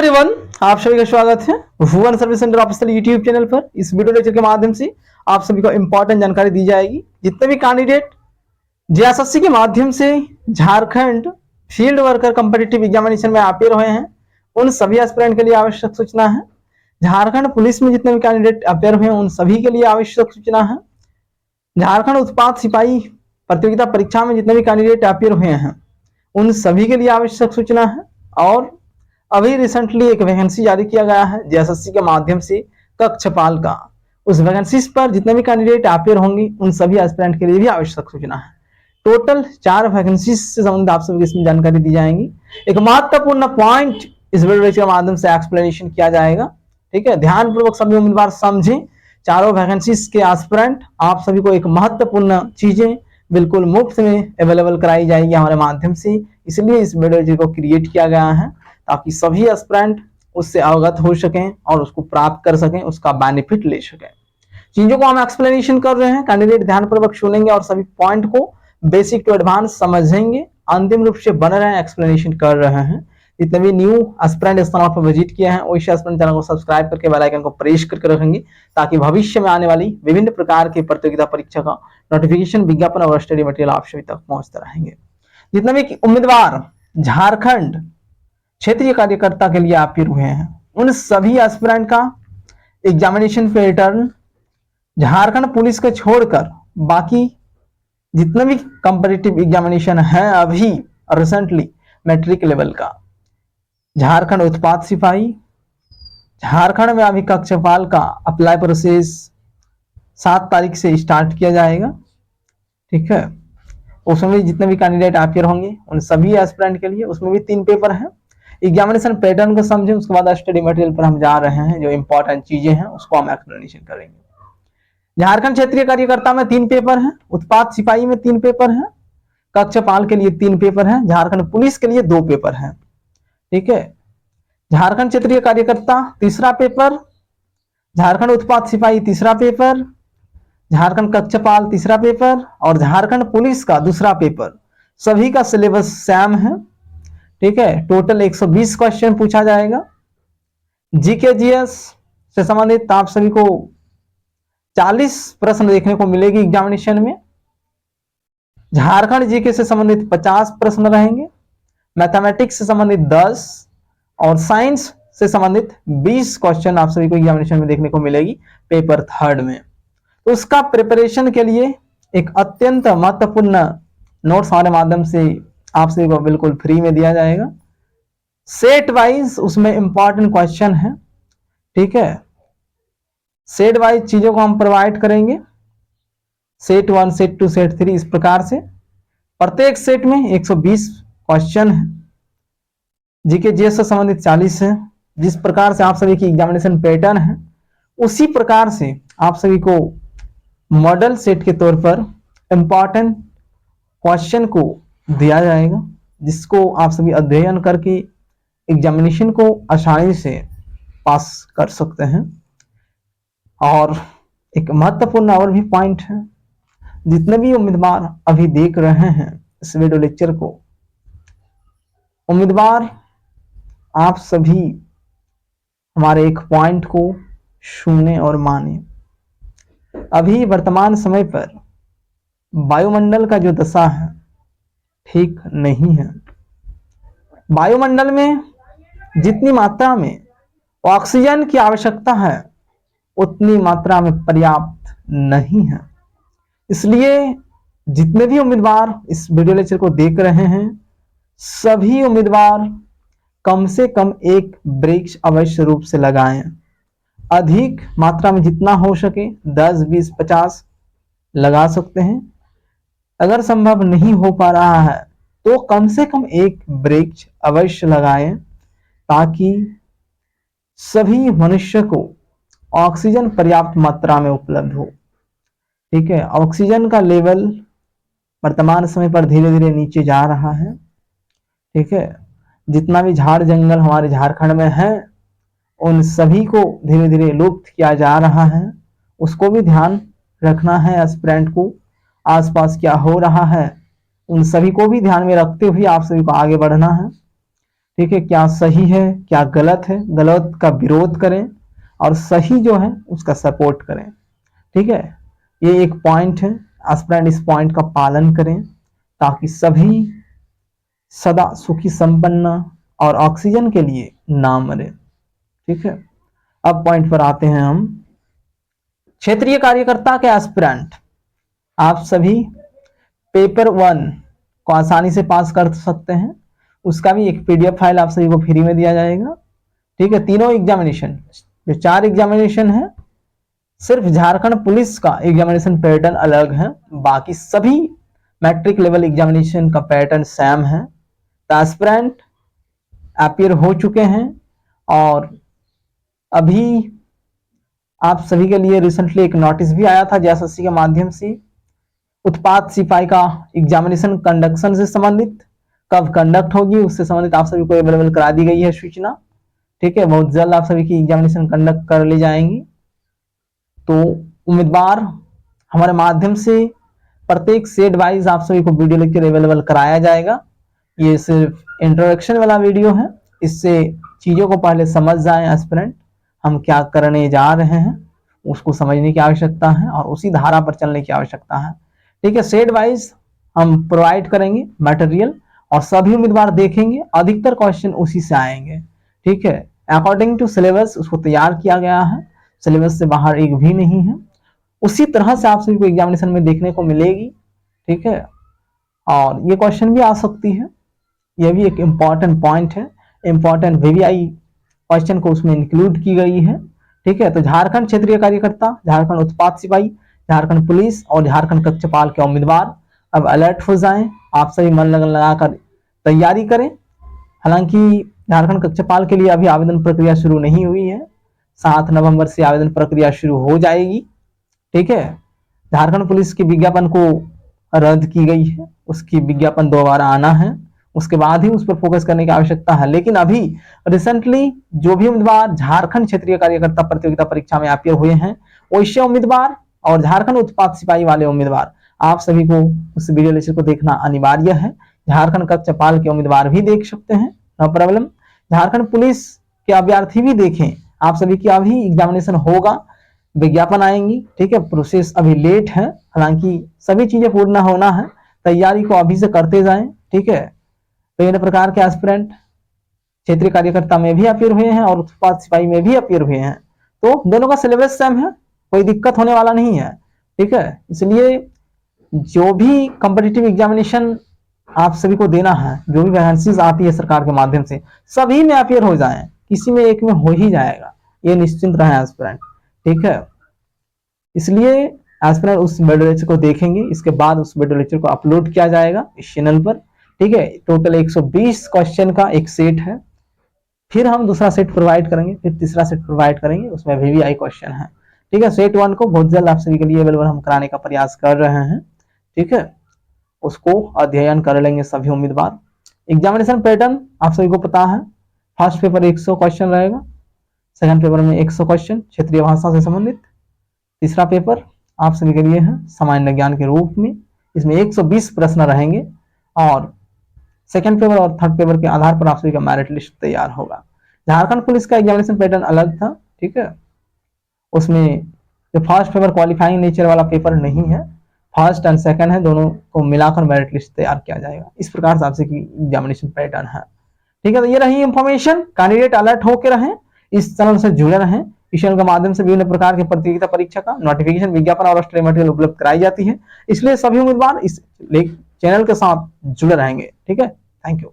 Everyone, आप सभी का स्वागत है Bhuvan service centre official YouTube channel पर। इस वीडियो लेक्चर के माध्यम से आप सभी को इंपॉर्टेंट जानकारी दी जाएगी। जितने भी कैंडिडेट जेएसएससी के माध्यम से Jharkhand field worker competitive examination में अपियर हुए हैं, उन सभी एस्पिरेंट के लिए आवश्यक सूचना है। झारखंड पुलिस में जितने भी कैंडिडेट अपियर हुए हैं उन सभी के लिए आवश्यक सूचना है। झारखंड उत्पाद सिपाही प्रतियोगिता परीक्षा में जितने भी कैंडिडेट अपियर हुए हैं उन सभी के लिए आवश्यक सूचना है। और अभी रिसेंटली एक वैकेंसी जारी किया गया है जेएसएससी के माध्यम से कक्षपाल का। उस वैकेंसी पर जितने भी कैंडिडेट अपियर होंगे उन सभी एस्पिरेंट के लिए भी आवश्यक सूचना है। टोटल 4 वैकेंसी से संबंधित आप सभी इसमें जानकारी दी जाएगी। एक महत्वपूर्ण पॉइंट इस वीडियो के माध्यम से एक्सप्लेनेशन किया जाएगा। ठीक है, ध्यानपूर्वक सभी उम्मीदवार समझें। चारों वैकेंसी के एस्पिरेंट आप सभी को एक महत्वपूर्ण चीजें बिल्कुल मुफ्त में अवेलेबल कराई जाएगी हमारे माध्यम से, इसलिए इस वीडियो को क्रिएट किया गया है ताकि सभी एस्पिरेंट उससे अवगत हो सकें और उसको प्राप्त कर सकें, उसका बेनिफिट ले सकें। चीजों को हम एक्सप्लेनेशन कर रहे हैं, कैंडिडेट ध्यानपूर्वक सुनेंगे और सभी पॉइंट को बेसिक टू एडवांस समझेंगे। अंतिम रूप से बन रहे हैं, एक्सप्लेनेशन कर रहे हैं। जितने भी न्यू एस्पिरेंट इस चैनल पर विजिट किए हैं वैसे एस्पिरेंट चैनल को सब्सक्राइब करके बेल आइकन को प्रेस करके रखेंगे ताकि भविष्य में आने वाली विभिन्न प्रकार की प्रतियोगिता परीक्षा का नोटिफिकेशन, विज्ञापन और स्टडी मटेरियल आप सभी तक पहुंचते रहेंगे। जितने भी उम्मीदवार झारखंड क्षेत्रीय कार्यकर्ता के लिए अपियर हुए हैं उन सभी एस्पिरेंट का एग्जामिनेशन पैटर्न झारखंड पुलिस को छोड़कर बाकी जितने भी कॉम्पिटिटिव एग्जामिनेशन है अभी रिसेंटली मैट्रिक लेवल का, झारखंड उत्पाद सिपाही, झारखंड में अभी कक्षपाल का अप्लाई प्रोसेस 7 तारीख से स्टार्ट किया जाएगा। ठीक है, उसमें जितने भी कैंडिडेट अपियर होंगे उन सभी एस्पिरेंट के लिए उसमें भी 3 पेपर हैं। एग्जामिनेशन पैटर्न को समझें, उसके बाद स्टडी मटेरियल पर हम जा रहे हैं। जो इंपॉर्टेंट चीजें हैं उसको हम एक्सप्लेनेशन करेंगे। झारखंड क्षेत्रीय कार्यकर्ता में 3 पेपर हैं, उत्पाद सिपाही में 3 पेपर हैं, कक्षपाल के लिए 3 पेपर हैं, झारखंड पुलिस के लिए 2 पेपर हैं। ठीक है, झारखंड क्षेत्रीय कार्यकर्ता तीसरा पेपर, झारखंड उत्पाद सिपाही तीसरा पेपर, झारखंड कक्षपाल तीसरा पेपर और झारखंड पुलिस का दूसरा पेपर। सभी का सिलेबस सेम है। ठीक है, टोटल 120 क्वेश्चन पूछा जाएगा। जीके जीएस से संबंधित आप सभी को 40 प्रश्न देखने को मिलेगी एग्जामिनेशन में। झारखंड जीके से संबंधित 50 प्रश्न रहेंगे, मैथमेटिक्स से संबंधित 10 और साइंस से संबंधित 20 क्वेश्चन आप सभी को एग्जामिनेशन में देखने को मिलेगी पेपर 3 में। तो उसका प्रिपरेशन के लिए एक अत्यंत महत्वपूर्ण नोट्स हमारे माध्यम से आप सभी को बिल्कुल फ्री में दिया जाएगा। सेट वाइज उसमें इंपॉर्टेंट क्वेश्चन है। ठीक है, सेट वाइज चीजों को हम प्रोवाइड करेंगे, सेट 1, सेट 2, सेट 3 इस प्रकार से। प्रत्येक सेट में 120 क्वेश्चन है, जीके जीएस से संबंधित 40 है। जिस प्रकार से आप सभी की एग्जामिनेशन पैटर्न है उसी प्रकार से आप सभी को मॉडल सेट के तौर पर इंपॉर्टेंट क्वेश्चन को दिया जाएगा, जिसको आप सभी अध्ययन करके एग्जामिनेशन को आसानी से पास कर सकते हैं। और एक महत्वपूर्ण और भी पॉइंट है, जितने भी उम्मीदवार अभी देख रहे हैं इस वीडियो लेक्चर को, उम्मीदवार आप सभी हमारे एक पॉइंट को सुने और माने। अभी वर्तमान समय पर वायुमंडल का जो दशा है ठीक नहीं है। वायुमंडल में जितनी मात्रा में ऑक्सीजन की आवश्यकता है उतनी मात्रा में पर्याप्त नहीं है। इसलिए जितने भी उम्मीदवार इस वीडियो लेक्चर को देख रहे हैं सभी उम्मीदवार कम से कम 1 वृक्ष अवश्य रूप से लगाएं। अधिक मात्रा में जितना हो सके 10, 20, 50 लगा सकते हैं। अगर संभव नहीं हो पा रहा है तो कम से कम 1 वृक्ष अवश्य लगाएं ताकि सभी मनुष्य को ऑक्सीजन पर्याप्त मात्रा में उपलब्ध हो। ठीक है, ऑक्सीजन का लेवल वर्तमान समय पर धीरे धीरे नीचे जा रहा है। ठीक है, जितना भी झाड़ जंगल हमारे झारखंड में है उन सभी को धीरे धीरे लुप्त किया जा रहा है, उसको भी ध्यान रखना है। एस्पिरेंट को आसपास क्या हो रहा है उन सभी को भी ध्यान में रखते हुए आप सभी को आगे बढ़ना है। ठीक है, क्या सही है क्या गलत है, गलत का विरोध करें और सही जो है उसका सपोर्ट करें। ठीक है, ये एक पॉइंट है, एस्पिरेंट इस पॉइंट का पालन करें ताकि सभी सदा सुखी संपन्न और ऑक्सीजन के लिए ना मरे। ठीक है, अब पॉइंट पर आते हैं हम। क्षेत्रीय कार्यकर्ता के एस्पिरेंट आप सभी पेपर 1 को आसानी से पास कर सकते हैं, उसका भी एक पीडीएफ फाइल आप सभी को फ्री में दिया जाएगा। ठीक है, तीनों एग्जामिनेशन जो 4 एग्जामिनेशन है, सिर्फ झारखंड पुलिस का एग्जामिनेशन पैटर्न अलग है, बाकी सभी मैट्रिक लेवल एग्जामिनेशन का पैटर्न सेम है। तो एस्पिरेंट अपीयर हो चुके हैं और अभी आप सभी के लिए रिसेंटली एक नोटिस भी आया था जेएसएससी के माध्यम से, उत्पाद सिपाही का एग्जामिनेशन कंडक्शन से संबंधित कब कंडक्ट होगी उससे संबंधित आप सभी को अवेलेबल करा दी गई है सूचना। ठीक है, बहुत जल्द आप सभी की एग्जामिनेशन कंडक्ट कर ली जाएंगी। तो उम्मीदवार हमारे माध्यम से प्रत्येक सेट वाइज आप सभी को वीडियो लेक्चर अवेलेबल कराया जाएगा। ये सिर्फ इंट्रोडक्शन वाला वीडियो है, इससे चीजों को पहले समझ जाएं एस्पिरेंट, हम क्या करने जा रहे हैं उसको समझने की आवश्यकता है और उसी धारा पर चलने की आवश्यकता है। ठीक है, सेट वाइज हम प्रोवाइड करेंगे मटेरियल और सभी उम्मीदवार देखेंगे, अधिकतर क्वेश्चन उसी से आएंगे। ठीक है, अकॉर्डिंग टू सिलेबस उसको तैयार किया गया है, सिलेबस से बाहर एक भी नहीं है, उसी तरह से आप सभी को एग्जामिनेशन में देखने को मिलेगी। ठीक है, और ये क्वेश्चन भी आ सकती है, यह भी एक इम्पॉर्टेंट पॉइंट है, इम्पॉर्टेंट वीवीआई क्वेश्चन को उसमें इंक्लूड की गई है। ठीक है, तो झारखंड क्षेत्रीय कार्यकर्ता, झारखंड उत्पाद सिपाही, झारखंड पुलिस और झारखंड कक्षपाल के उम्मीदवार अब अलर्ट हो जाएं, आप सभी मन लगन लगाकर तैयारी करें। हालांकि झारखंड कक्षपाल के लिए अभी आवेदन प्रक्रिया शुरू नहीं हुई है, 7 नवंबर से आवेदन प्रक्रिया शुरू हो जाएगी। ठीक है, झारखंड पुलिस के विज्ञापन को रद्द की गई है, उसकी विज्ञापन दोबारा आना है, उसके बाद ही उस पर फोकस करने की आवश्यकता है। लेकिन अभी रिसेंटली जो भी उम्मीदवार झारखंड क्षेत्रीय कार्यकर्ता प्रतियोगिता परीक्षा में अपीयर हुए हैं, वैसे उम्मीदवार और झारखंड उत्पाद सिपाही वाले उम्मीदवार आप सभी को उस वीडियो लेक्चर को देखना अनिवार्य है। झारखंड कक्षपाल के उम्मीदवार भी देख सकते हैं, नो प्रॉब्लम। झारखंड पुलिस के अभ्यर्थी भी देखें, आप सभी की अभी एग्जामिनेशन होगा, विज्ञापन आएंगी। ठीक है, प्रोसेस अभी लेट है, हालांकि सभी चीजें पूर्ण होना है, तैयारी को अभी से करते जाएं। ठीक है, विभिन्न प्रकार के एस्पिरेंट क्षेत्रीय कार्यकर्ता में भी अपीयर हुए हैं और उत्पाद सिपाही में भी अपीयर हुए हैं, तो दोनों का सिलेबस सेम है, कोई दिक्कत होने वाला नहीं है। ठीक है, इसलिए जो भी कॉम्पिटिटिव एग्जामिनेशन आप सभी को देना है, जो भी वैकेंसीज आती है सरकार के माध्यम से, सभी में अपीयर हो जाएं, किसी में एक में हो ही जाएगा, ये निश्चिंत रहे एस्पिरेंट। ठीक है, इसलिए एस्पिरेंट उस वीडियो लेक्चर को देखेंगे, इसके बाद उस वीडियो लेक्चर को अपलोड किया जाएगा इस चैनल पर। ठीक है, टोटल 120 क्वेश्चन का एक सेट है, फिर हम दूसरा सेट प्रोवाइड करेंगे, फिर तीसरा सेट प्रोवाइड करेंगे, उसमें वीवीआई क्वेश्चन है। ठीक है, सेट 1 को बहुत जल्द आप सभी के लिए अवेलेबल हम कराने का प्रयास कर रहे हैं। ठीक है, उसको अध्ययन कर लेंगे सभी उम्मीदवार। एग्जामिनेशन पैटर्न आप सभी को पता है, फर्स्ट पेपर 100 क्वेश्चन रहेगा, सेकंड पेपर में 100 क्वेश्चन क्षेत्रीय भाषा से संबंधित, तीसरा पेपर आप सभी के लिए है सामान्य ज्ञान के रूप में, इसमें 120 प्रश्न रहेंगे और सेकंड पेपर और थर्ड पेपर के आधार पर आप सभी का मेरिट लिस्ट तैयार होगा। झारखंड पुलिस का एग्जामिनेशन पैटर्न अलग था। ठीक है, उसमें जो फर्स्ट पेपर क्वालिफाइंग नेचर वाला पेपर नहीं है, फर्स्ट एंड सेकंड है, दोनों को मिलाकर मेरिट लिस्ट तैयार किया जाएगा। इस प्रकार से आपसे की एग्जामिनेशन पैटर्न है। ठीक है, तो ये रही इंफॉर्मेशन, कैंडिडेट अलर्ट होकर रहें, इस चैनल से जुड़े रहें। इस चैनल के माध्यम से विभिन्न प्रकार के प्रतियोगिता परीक्षा का नोटिफिकेशन, विज्ञापन और स्टडी मटेरियल उपलब्ध कराई जाती है, इसलिए सभी उम्मीदवार इस चैनल के साथ जुड़े रहेंगे। ठीक है, थैंक यू।